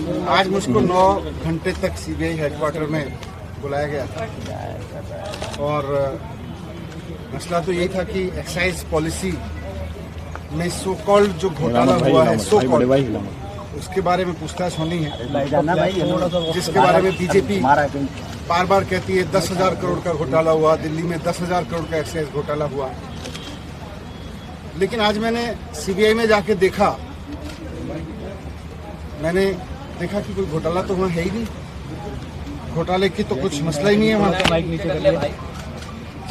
आज मुझको 9 घंटे तक सीबीआई हेडक्वार्टर में बुलाया गया था और मसला तो यही था कि एक्साइज पॉलिसी में सो कॉल्ड जो घोटाला हुआ है सो कॉल्ड उसके बारे में पूछताछ होनी है, जिसके बारे में बीजेपी बार बार कहती है 10,000 करोड़ का घोटाला हुआ, दिल्ली में 10,000 करोड़ का एक्साइज घोटाला हुआ। लेकिन आज मैंने सीबीआई में जाके देखा, मैंने देखा कि कोई घोटाला तो वहाँ है ही नहीं, घोटाले की तो कुछ मसला ही नहीं है वहाँ।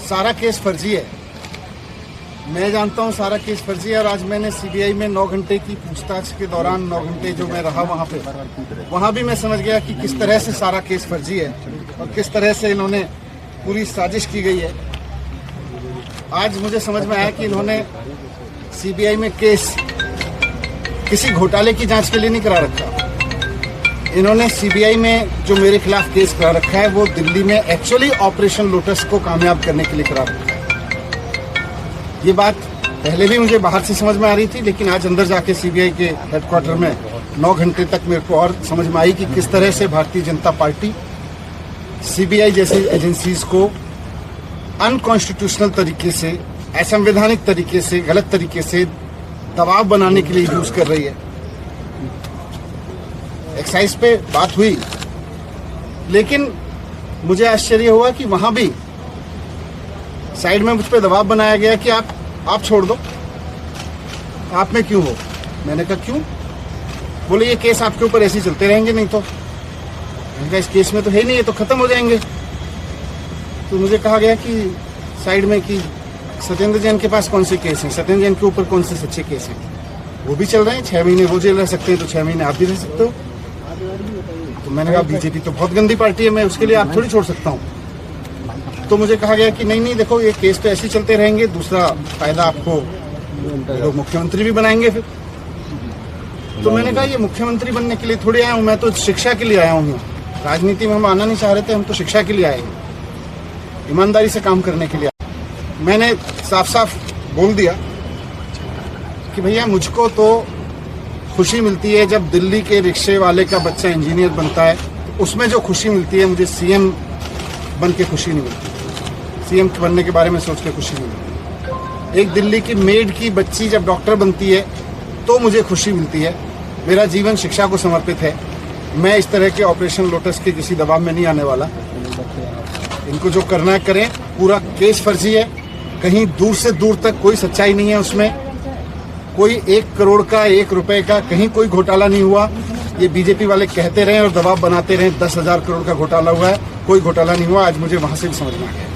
सारा केस फर्जी है, मैं जानता हूँ सारा केस फर्जी है। और आज मैंने सीबीआई में 9 घंटे की पूछताछ के दौरान 9 घंटे जो मैं रहा वहाँ पे, वहाँ भी मैं समझ गया कि किस तरह से सारा केस फर्जी है और किस तरह से इन्होंने पूरी साजिश की गई है। आज मुझे समझ में आया कि इन्होंने सीबीआई में केस किसी घोटाले की जांच के लिए नहीं करा रखा, इन्होंने सीबीआई में जो मेरे खिलाफ केस करा रखा है वो दिल्ली में एक्चुअली ऑपरेशन लोटस को कामयाब करने के लिए करा रखा है। ये बात पहले भी मुझे बाहर से समझ में आ रही थी, लेकिन आज अंदर जाके सीबीआई के हेडक्वार्टर में 9 घंटे तक मेरे को और समझ में आई कि किस तरह से भारतीय जनता पार्टी सीबीआई जैसी एजेंसीज को अनकॉन्स्टिट्यूशनल तरीके से, असंवैधानिक तरीके से, गलत तरीके से दबाव बनाने के लिए यूज कर रही है। एक्साइज पे बात हुई, लेकिन मुझे आश्चर्य हुआ कि वहां भी साइड में मुझ पे दबाव बनाया गया कि आप छोड़ दो, आप में क्यों हो। मैंने कहा क्यों? बोले ये केस आपके ऊपर ऐसे ही चलते रहेंगे, नहीं तो। मैंने कहा इस केस में तो है नहीं, ये तो खत्म हो जाएंगे। तो मुझे कहा गया कि साइड में कि सत्येंद्र जैन के पास कौन से केस हैं, सत्येंद्र जैन के ऊपर कौन से सच्चे केस हैं, वो भी चल रहे हैं। 6 महीने वो जेल रह सकते हैं तो 6 महीने आप भी रह सकते हो। तो मैंने कहा बीजेपी तो बहुत गंदी पार्टी है, मैं उसके लिए आप थोड़ी छोड़ सकता हूँ। तो मुझे कहा गया कि नहीं देखो ये केस तो ऐसे ही चलते रहेंगे, दूसरा फायदा आपको लोग मुख्यमंत्री भी बनाएंगे फिर। तो मैंने कहा ये मुख्यमंत्री बनने के लिए थोड़ी आया हूँ, मैं तो शिक्षा के लिए आया हूँ। राजनीति में हम आना नहीं चाह रहे थे, हम तो शिक्षा के लिए आए हैं, ईमानदारी से काम करने के लिए। मैंने साफ साफ बोल दिया कि भैया मुझको तो खुशी मिलती है जब दिल्ली के रिक्शे वाले का बच्चा इंजीनियर बनता है, तो उसमें जो खुशी मिलती है मुझे सीएम बन के खुशी नहीं मिलती, सीएम बनने के बारे में सोच के खुशी नहीं मिलती। एक दिल्ली की मेड की बच्ची जब डॉक्टर बनती है तो मुझे खुशी मिलती है। मेरा जीवन शिक्षा को समर्पित है, मैं इस तरह के ऑपरेशन लोटस के किसी दबाव में नहीं आने वाला। इनको जो करना है करें, पूरा केस फर्जी है, कहीं दूर से दूर तक कोई सच्चाई नहीं है उसमें, कोई 1 करोड़ का 1 रुपए का कहीं कोई घोटाला नहीं हुआ। ये बीजेपी वाले कहते रहे और दबाव बनाते रहे 10,000 करोड़ का घोटाला हुआ है, कोई घोटाला नहीं हुआ। आज मुझे वहां से भी समझ में आ गया।